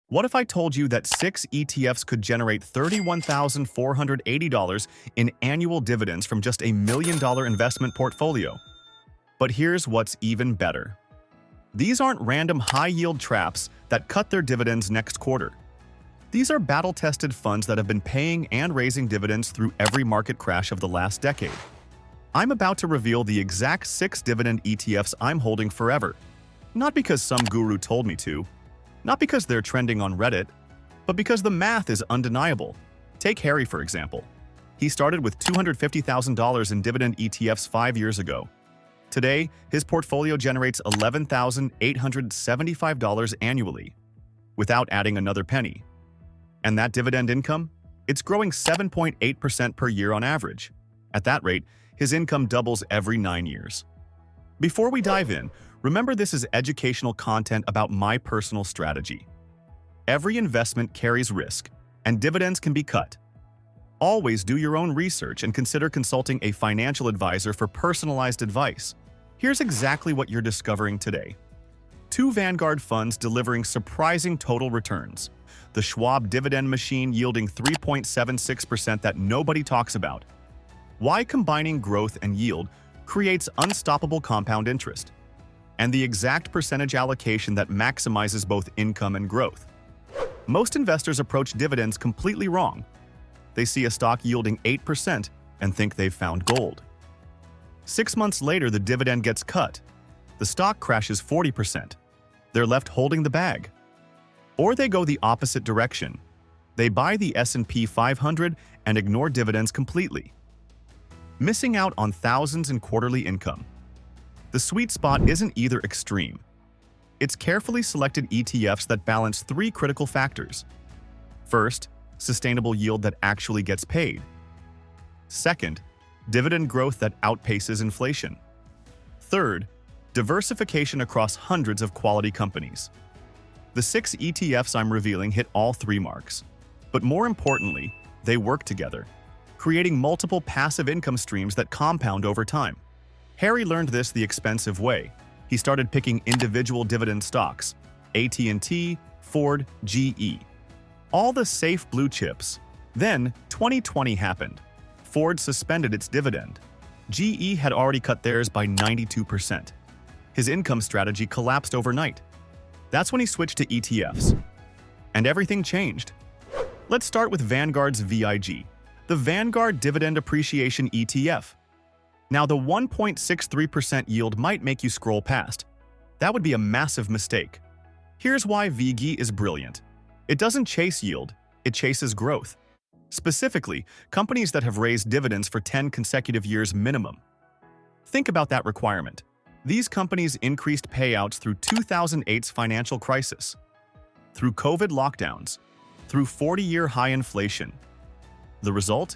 What if I told you that 6 ETFs could generate $31,480 in annual dividends from just a $1 million investment portfolio? But here's what's even better. These aren't random high-yield traps that cut their dividends next quarter. These are battle-tested funds that have been paying and raising dividends through every market crash of the last decade. I'm about to reveal the exact 6 dividend ETFs I'm holding forever. Not because some guru told me to, not because they're trending on Reddit, but because the math is undeniable. Take Harry, for example. He started with $250,000 in dividend ETFs 5 years ago. Today, his portfolio generates $11,875 annually, without adding another penny. And that dividend income? It's growing 7.8% per year on average. At that rate, his income doubles every 9 years. Before we dive in, remember this is educational content about my personal strategy. Every investment carries risk, and dividends can be cut. Always do your own research and consider consulting a financial advisor for personalized advice. Here's exactly what you're discovering today. 2 Vanguard funds delivering surprising total returns. The Schwab Dividend machine yielding 3.76% that nobody talks about. Why combining growth and yield creates unstoppable compound interest. And the exact percentage allocation that maximizes both income and growth. Most investors approach dividends completely wrong. They see a stock yielding 8% and think they've found gold. 6 months later, the dividend gets cut. The stock crashes 40%. They're left holding the bag. Or they go the opposite direction. They buy the S&P 500 and ignore dividends completely, missing out on thousands in quarterly income. The sweet spot isn't either extreme. It's carefully selected ETFs that balance 3 critical factors. First, sustainable yield that actually gets paid. Second, dividend growth that outpaces inflation. Third, diversification across hundreds of quality companies. The 6 ETFs I'm revealing hit all 3 marks. But more importantly, they work together, creating multiple passive income streams that compound over time. Harry learned this the expensive way. He started picking individual dividend stocks, AT&T, Ford, GE. All the safe blue chips. Then, 2020 happened. Ford suspended its dividend. GE had already cut theirs by 92%. His income strategy collapsed overnight. That's when he switched to ETFs. And everything changed. Let's start with Vanguard's VIG, the Vanguard Dividend Appreciation ETF. Now, the 1.63% yield might make you scroll past. That would be a massive mistake. Here's why VIG is brilliant. It doesn't chase yield, it chases growth. Specifically, companies that have raised dividends for 10 consecutive years minimum. Think about that requirement. These companies increased payouts through 2008's financial crisis, through COVID lockdowns, through 40-year high inflation. The result?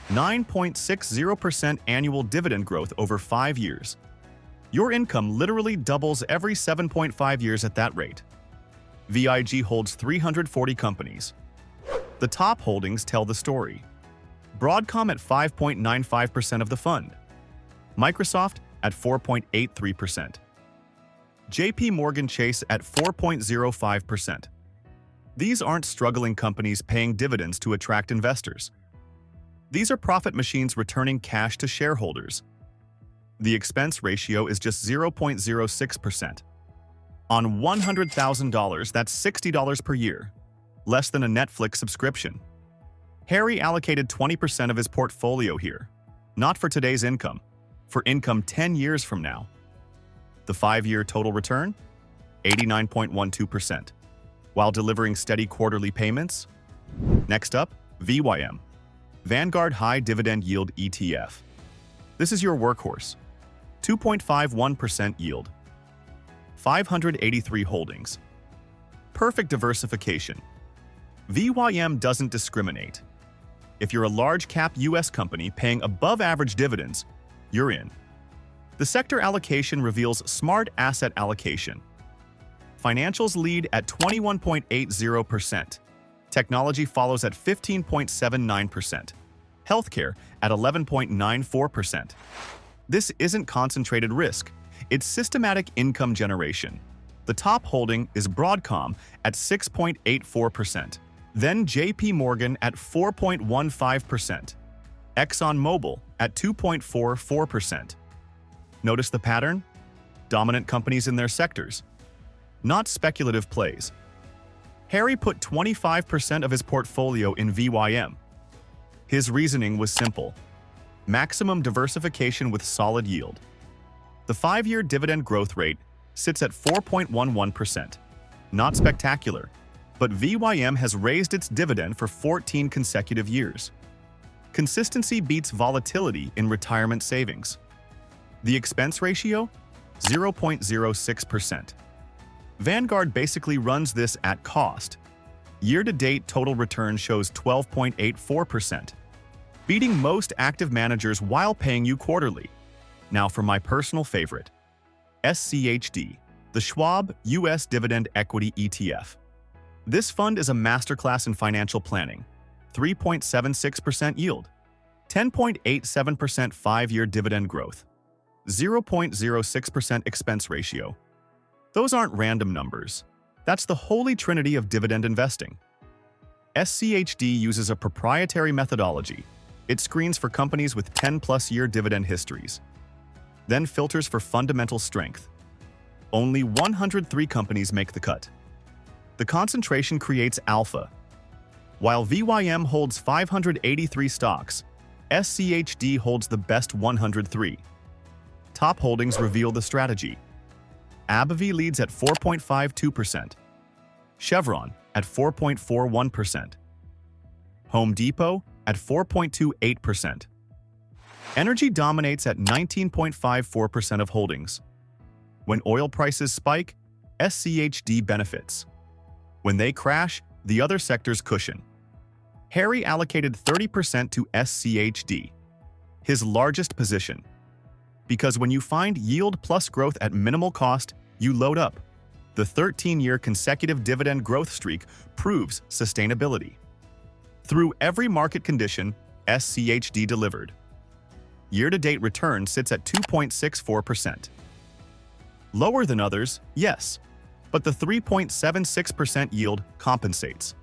9.60% annual dividend growth over 5 years. Your income literally doubles every 7.5 years at that rate. VIG holds 340 companies. The top holdings tell the story. Broadcom at 5.95% of the fund. Microsoft at 4.83%. JP Morgan Chase at 4.05%. These aren't struggling companies paying dividends to attract investors. These are profit machines returning cash to shareholders. The expense ratio is just 0.06%. On $100,000, that's $60 per year, less than a Netflix subscription. Harry allocated 20% of his portfolio here, not for today's income, for income 10 years from now. The 5-year total return? 89.12%, while delivering steady quarterly payments. Next up, VYM, Vanguard High Dividend Yield ETF. This is your workhorse. 2.51% yield. 583 holdings. Perfect diversification. VYM doesn't discriminate. If you're a large-cap U.S. company paying above-average dividends, you're in. The sector allocation reveals smart asset allocation. Financials lead at 21.80%. Technology follows at 15.79%. Healthcare at 11.94%. This isn't concentrated risk. It's systematic income generation. The top holding is Broadcom at 6.84%, then JP Morgan at 4.15%, ExxonMobil at 2.44%. Notice the pattern? Dominant companies in their sectors, not speculative plays. Harry put 25% of his portfolio in VYM. His reasoning was simple: maximum diversification with solid yield. The 5-year dividend growth rate sits at 4.11%. Not spectacular, but VYM has raised its dividend for 14 consecutive years. Consistency beats volatility in retirement savings. The expense ratio? 0.06%. Vanguard basically runs this at cost. Year-to-date total return shows 12.84%, beating most active managers while paying you quarterly. Now for my personal favorite, SCHD, the Schwab U.S. Dividend Equity ETF. This fund is a masterclass in financial planning. 3.76% yield, 10.87% 5-year dividend growth, 0.06% expense ratio. Those aren't random numbers. That's the holy trinity of dividend investing. SCHD uses a proprietary methodology. It screens for companies with 10-plus-year dividend histories, then filters for fundamental strength. Only 103 companies make the cut. The concentration creates alpha. While VYM holds 583 stocks, SCHD holds the best 103. Top holdings reveal the strategy. AbbVie leads at 4.52%, Chevron at 4.41%, Home Depot at 4.28%. Energy dominates at 19.54% of holdings. When oil prices spike, SCHD benefits. When they crash, the other sectors cushion. Harry allocated 30% to SCHD, his largest position. Because when you find yield plus growth at minimal cost, you load up. The 13-year consecutive dividend growth streak proves sustainability. Through every market condition, SCHD delivered. Year-to-date return sits at 2.64%. Lower than others, yes, but the 3.76% yield compensates.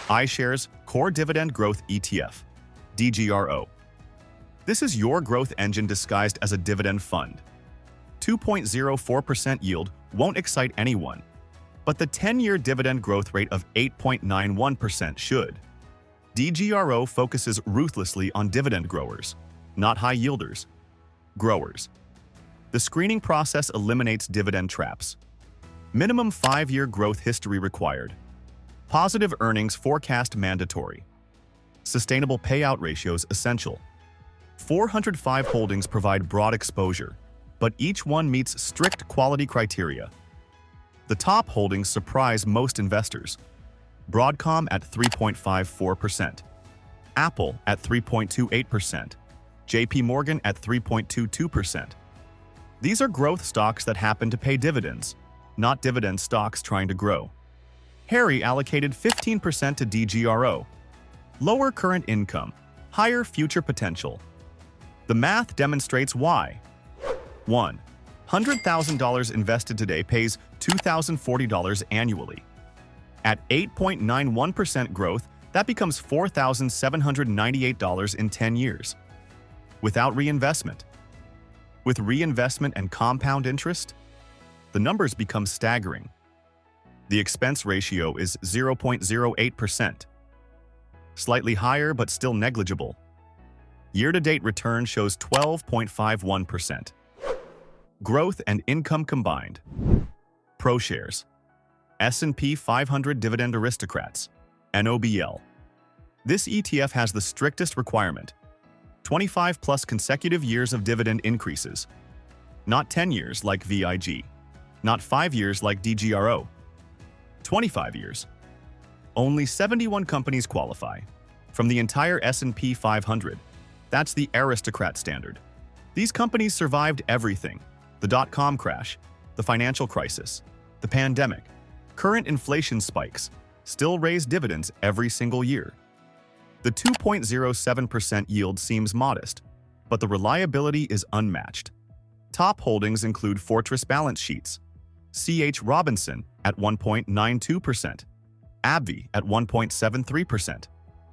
iShares Core Dividend Growth ETF, DGRO. This is your growth engine disguised as a dividend fund. 2.04% yield won't excite anyone, but the 10-year dividend growth rate of 8.91% should. DGRO focuses ruthlessly on dividend growers, not high yielders. Growers. The screening process eliminates dividend traps. Minimum 5-year growth history required. Positive earnings forecast mandatory. Sustainable payout ratios essential. 405 holdings provide broad exposure, but each one meets strict quality criteria. The top holdings surprise most investors. Broadcom at 3.54%, Apple at 3.28%, JP Morgan at 3.22%. These are growth stocks that happen to pay dividends, not dividend stocks trying to grow. Harry allocated 15% to DGRO. Lower current income, higher future potential. The math demonstrates why. 1. $100,000 invested today pays $2,040 annually. At 8.91% growth, that becomes $4,798 in 10 years. Without reinvestment. With reinvestment and compound interest, the numbers become staggering. The expense ratio is 0.08%. Slightly higher but still negligible. Year-to-date return shows 12.51%. Growth and income combined. ProShares. S&P 500 Dividend Aristocrats, NOBL. This ETF has the strictest requirement: 25-plus consecutive years of dividend increases. Not 10 years like VIG. Not 5 years like DGRO. 25 years. Only 71 companies qualify. From the entire S&P 500. That's the aristocrat standard. These companies survived everything: the dot-com crash, the financial crisis, the pandemic, current inflation spikes, still raise dividends every single year. The 2.07% yield seems modest, but the reliability is unmatched. Top holdings include fortress balance sheets, C.H. Robinson at 1.92%, AbbVie at 1.73%,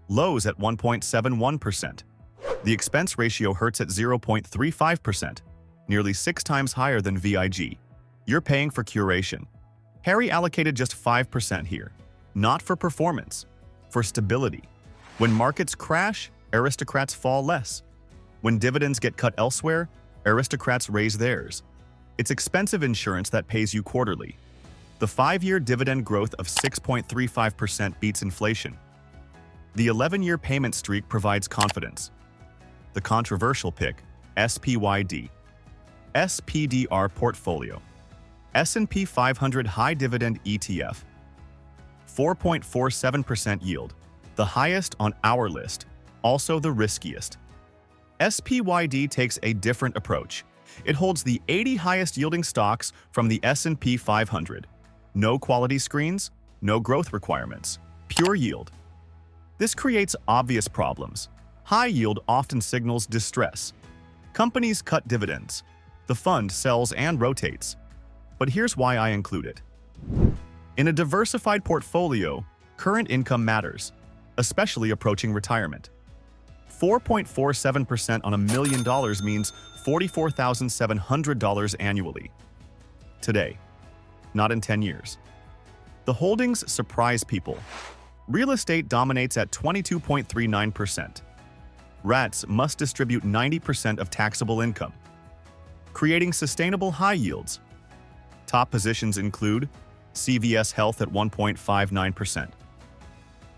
Lowe's at 1.71%. The expense ratio hurts at 0.35%, nearly 6 times higher than VIG. You're paying for curation. Harry allocated just 5% here, not for performance, for stability. When markets crash, aristocrats fall less. When dividends get cut elsewhere, aristocrats raise theirs. It's expensive insurance that pays you quarterly. The 5-year dividend growth of 6.35% beats inflation. The 11-year payment streak provides confidence. The controversial pick, SPYD. SPDR portfolio. S&P 500 high dividend ETF. 4.47% yield, the highest on our list, also the riskiest. SPYD takes a different approach. It holds the 80 highest yielding stocks from the S&P 500. No quality screens, no growth requirements, pure yield. This creates obvious problems. High yield often signals distress. Companies cut dividends. The fund sells and rotates. But here's why I include it. In a diversified portfolio, current income matters, especially approaching retirement. 4.47% on $1 million means $44,700 annually. Today, not in 10 years. The holdings surprise people. Real estate dominates at 22.39%. RATs must distribute 90% of taxable income, creating sustainable high yields. Top positions include CVS Health at 1.59%,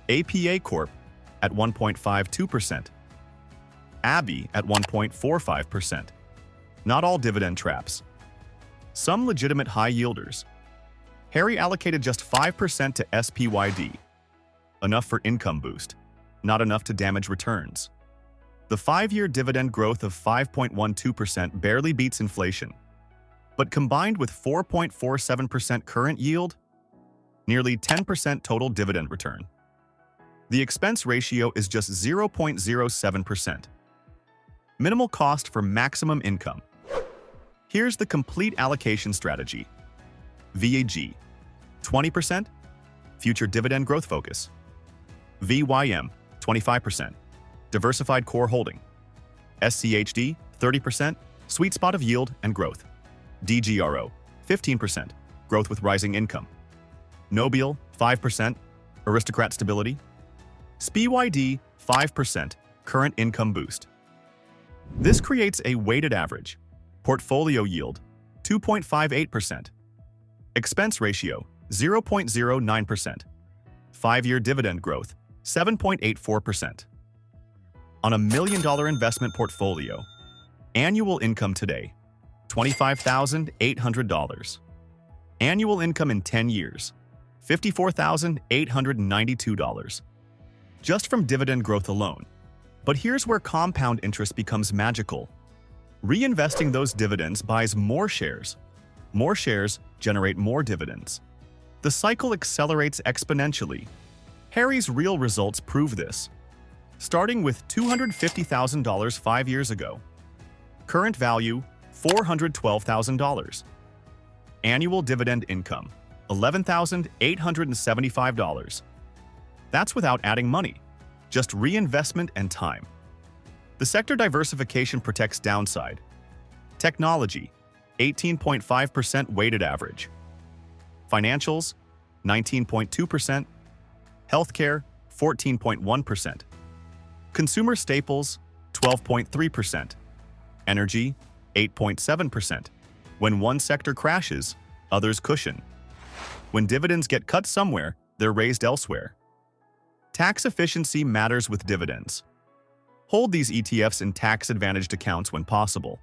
APA Corp at 1.52%, AbbVie at 1.45%. Not all dividend traps. Some legitimate high yielders. Harry allocated just 5% to SPYD. Enough for income boost, not enough to damage returns. The 5-year dividend growth of 5.12% barely beats inflation. But combined with 4.47% current yield, nearly 10% total dividend return. The expense ratio is just 0.07%. Minimal cost for maximum income. Here's the complete allocation strategy. VAG, 20%, future dividend growth focus. VYM, 25%, diversified core holding. SCHD, 30%, sweet spot of yield and growth. DGRO, 15%, growth with rising income. NOBL, 5%, aristocrat stability. SPYD, 5%, current income boost. This creates a weighted average. Portfolio yield, 2.58%. Expense ratio, 0.09%. 5-year dividend growth, 7.84%. On $1 million investment portfolio, annual income today, $25,800. Annual income in 10 years, $54,892. Just from dividend growth alone. But here's where compound interest becomes magical. Reinvesting those dividends buys more shares. More shares generate more dividends. The cycle accelerates exponentially. Harry's real results prove this. Starting with $250,000 5 years ago. Current value, $412,000. Annual dividend income, $11,875. That's without adding money, just reinvestment and time. The sector diversification protects downside. Technology, 18.5% weighted average. Financials, 19.2%. Healthcare, 14.1%. Consumer staples, 12.3%. Energy, 8.7%. When one sector crashes, others cushion. When dividends get cut somewhere, they're raised elsewhere. Tax efficiency matters with dividends. Hold these ETFs in tax-advantaged accounts when possible.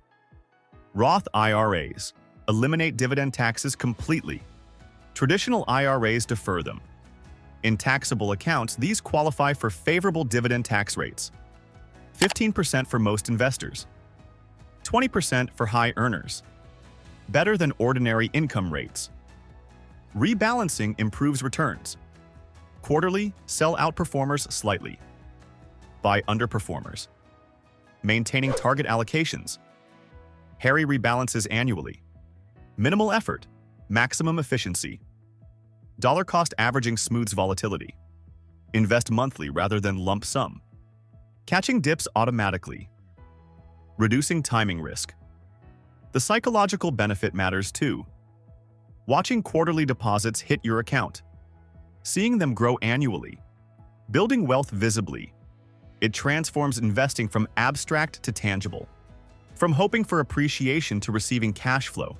Roth IRAs eliminate dividend taxes completely. Traditional IRAs defer them. In taxable accounts, these qualify for favorable dividend tax rates. 15% for most investors. 20% for high earners. Better than ordinary income rates. Rebalancing improves returns. Quarterly, sell outperformers slightly. Buy underperformers. Maintaining target allocations. Harry rebalances annually. Minimal effort, Maximum efficiency. Dollar cost averaging smooths volatility. Invest monthly rather than lump sum. Catching dips automatically. Reducing timing risk. The psychological benefit matters too. Watching quarterly deposits hit your account. Seeing them grow annually. Building wealth visibly. It transforms investing from abstract to tangible. From hoping for appreciation to receiving cash flow.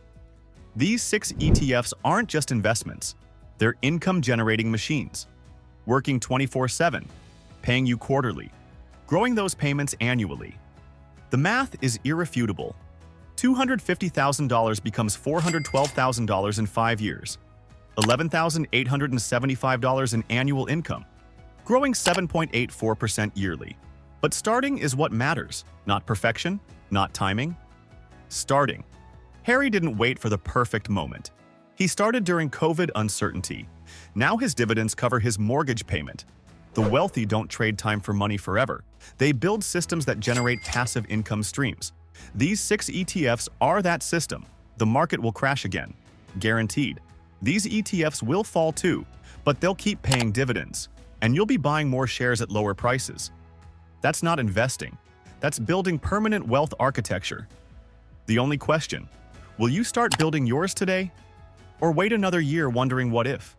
These 6 ETFs aren't just investments. They're income-generating machines. Working 24/7, paying you quarterly, growing those payments annually. The math is irrefutable. $250,000 becomes $412,000 in 5 years. $11,875 in annual income, growing 7.84% yearly. But starting is what matters, not perfection, not timing. Starting. Harry didn't wait for the perfect moment. He started during COVID uncertainty. Now his dividends cover his mortgage payment. The wealthy don't trade time for money forever. They build systems that generate passive income streams. These 6 ETFs are that system. The market will crash again. Guaranteed. These ETFs will fall too, but they'll keep paying dividends, and you'll be buying more shares at lower prices. That's not investing. That's building permanent wealth architecture. The only question, will you start building yours today? Or wait another year wondering what if?